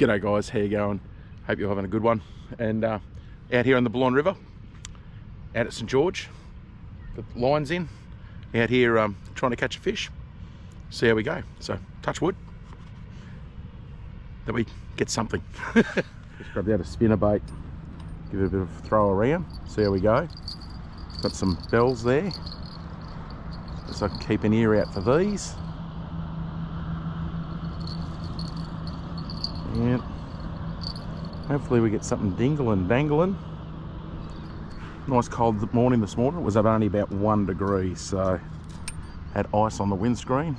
G'day guys, how you going? Hope you're having a good one. And out here on the Blonde River, out at StGeorge, got lines in, out here trying to catch a fish. See how we go. So touch wood that we get something. Just grabbed out a spinnerbait, give it a bit of a throw around, see how we go. Got some bells there, so I can keep an ear out for these. And hopefully we get something dingling dangling. Nice cold morning this morning. It was at only about 1 degree, so had ice on the windscreen.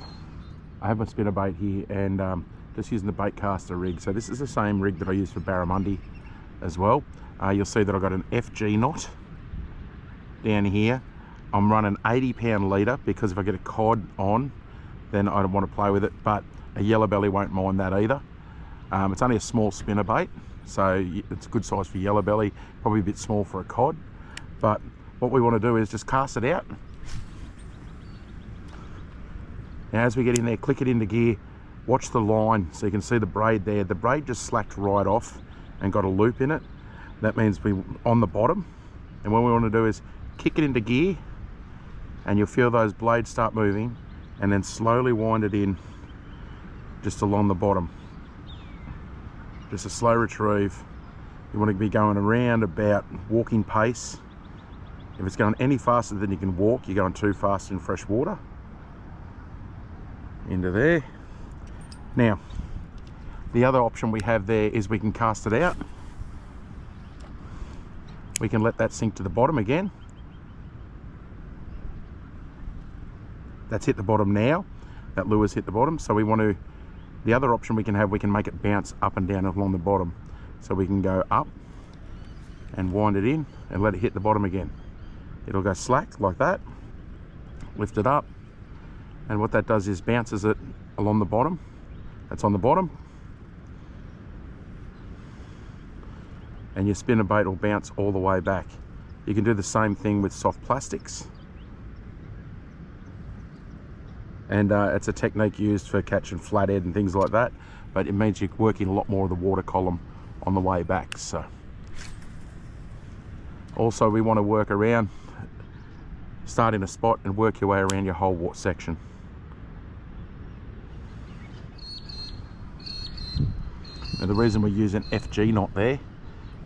I have my spinnerbait here and just using the bait caster rig. So this is the same rig that I use for barramundi as well. You'll see that I've got an FG knot down here. I'm running 80-pound leader because if I get a cod on, then I don't want to play with it, but a yellow belly won't mind that either. It's only a small spinnerbait, so it's a good size for yellow belly, probably a bit small for a cod. But what we want to do is just cast it out. Now as we get in there, click it into gear, watch the line so you can see the braid there. The braid just slacked right off and got a loop in it. That means we're on the bottom, and what we want to do is kick it into gear and you'll feel those blades start moving, and then slowly wind it in just along the bottom. Just a slow retrieve. You want to be going around about walking pace. If it's going any faster than you can walk, you're going too fast in fresh water. Into there. Now, the other option we have there is we can cast it out. We can let that sink to the bottom again. That's hit the bottom now. That lure's hit the bottom, so we want to, the other option we can have, we can make it bounce up and down along the bottom. So we can go up and wind it in and let it hit the bottom again. It'll go slack like that, lift it up, and what that does is bounces it along the bottom. That's on the bottom. And your spinnerbait will bounce all the way back. You can do the same thing with soft plastics. And it's a technique used for catching flathead and things like that, but it means you're working a lot more of the water column on the way back. So also we want to work around, start in a spot and work your way around your whole section. Now the reason we're using FG knot there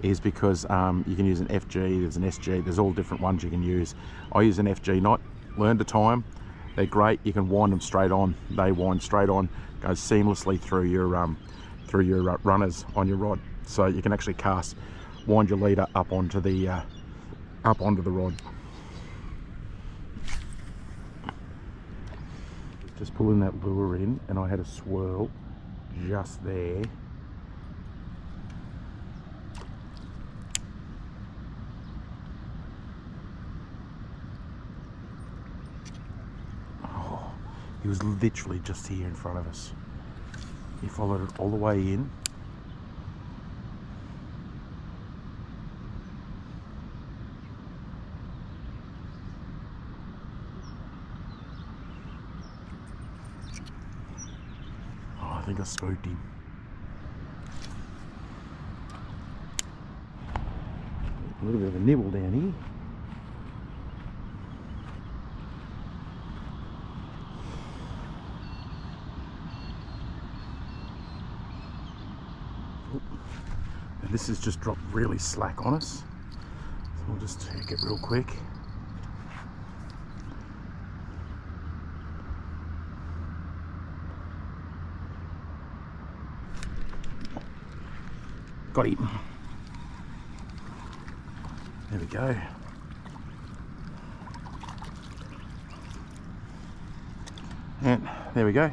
is because you can use an FG, there's an SG, there's all different ones you can use. I use an FG knot, learn to time. They're great. You can wind them straight on. They wind straight on, goes seamlessly through your runners on your rod. So you can actually cast, wind your leader up onto the rod. Just pulling that lure in, and I had a swirl just there. He was literally just here in front of us. He followed it all the way in. Oh, I think I spooked him. A little bit of a nibble down here. And this has just dropped really slack on us, so we'll just check it real quick. Got him. There we go. And there we go.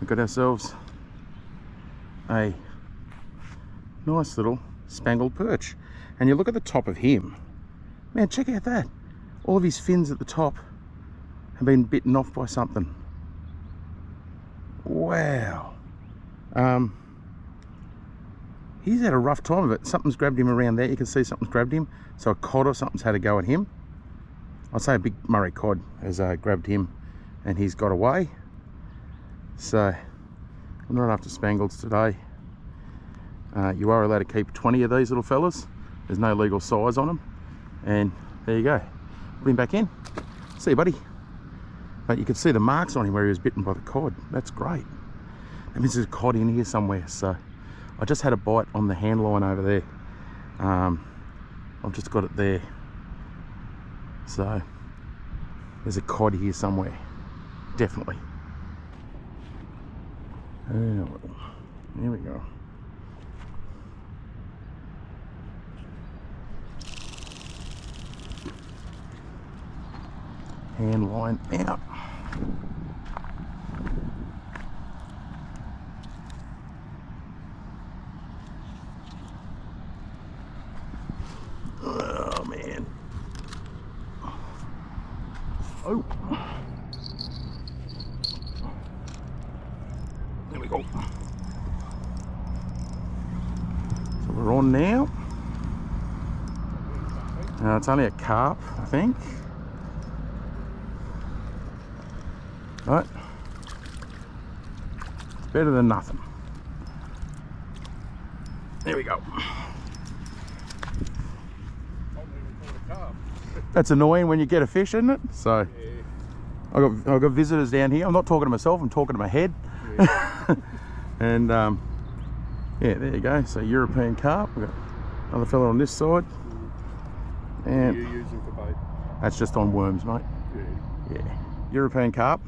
We've got ourselves a nice little spangled perch. And you look at the top of him, man, check out that. All of his fins at the top have been bitten off by something. Wow. He's had a rough time of it. Something's grabbed him around there. You can see something's grabbed him. So a cod or something's had a go at him. I'd say a big Murray cod has grabbed him and he's got away. So I'm not after spangleds today. You are allowed to keep 20 of these little fellas. There's no legal size on them. And there you go. Put him back in. See you, buddy. But you can see the marks on him where he was bitten by the cod. That's great. That means there's a cod in here somewhere. So I just had a bite on the hand line over there. I've just got it there. So there's a cod here somewhere. Definitely. Here we go. Hand line out. Oh man. Oh. There we go. So we're on now. It's only a carp, I think. Right. It's better than nothing. There we go. That's annoying when you get a fish, isn't it? So yeah. I've got visitors down here. I'm not talking to myself, I'm talking to my head. Yeah. And yeah, there you go. So European carp. We've got another fella on this side. And what are you using for bait? That's just on worms, mate. Yeah. Yeah. European carp.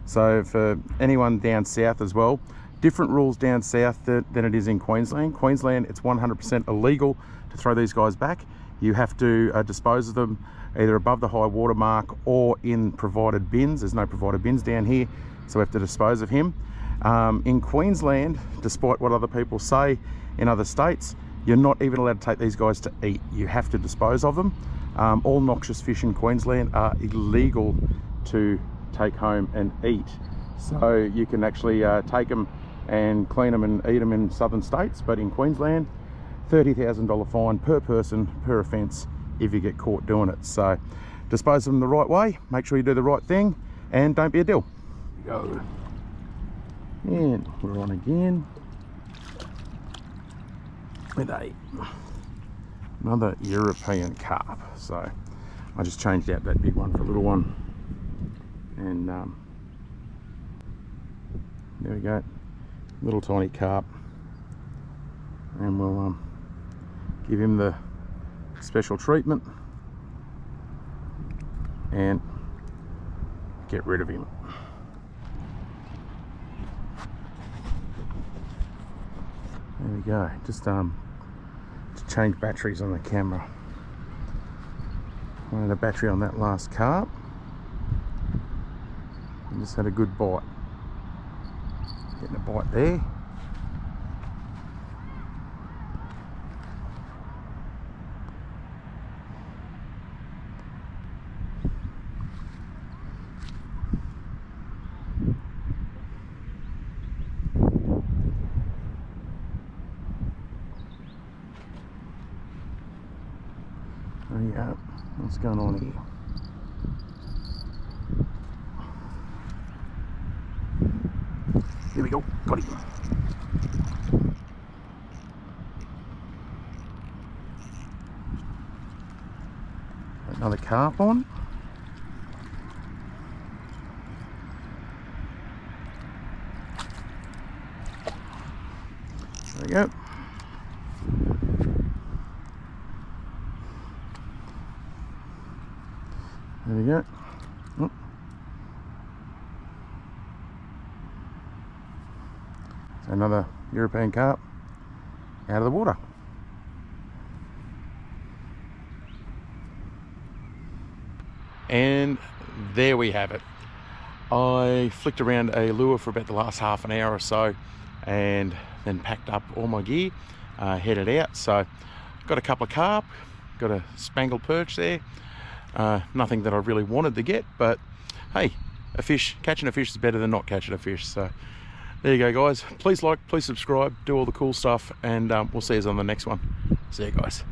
So for anyone down south as well, different rules down south than it is in Queensland. Queensland, it's 100% illegal to throw these guys back. You have to dispose of them either above the high water mark or in provided bins. There's no provided bins down here, so we have to dispose of him. In Queensland, despite what other people say in other states, you're not even allowed to take these guys to eat. You have to dispose of them. All noxious fish in Queensland are illegal to take home and eat. So you can actually take them and clean them and eat them in southern states, but in Queensland, $30,000 fine per person per offence if you get caught doing it. So dispose of them the right way, make sure you do the right thing, and don't be a dill. Go. And we're on again with another European carp. So I just changed out that big one for a little one, and there we go, little tiny carp, and we'll give him the special treatment and get rid of him. There we go. Just to change batteries on the camera. Wanted a battery on that last carp. I just had a good bite. Getting a bite there. There you go. What's going on here? Here we go. Got him. Another carp on. There we go. There we go. Oh. So another European carp out of the water. And there we have it. I flicked around a lure for about the last half an hour or so, and then packed up all my gear, headed out. So got a couple of carp, got a spangled perch there. Nothing that I really wanted to get, but hey, catching a fish is better than not catching a fish. So there you go, guys. Please like, please subscribe, do all the cool stuff, and we'll see you on the next one. See you guys.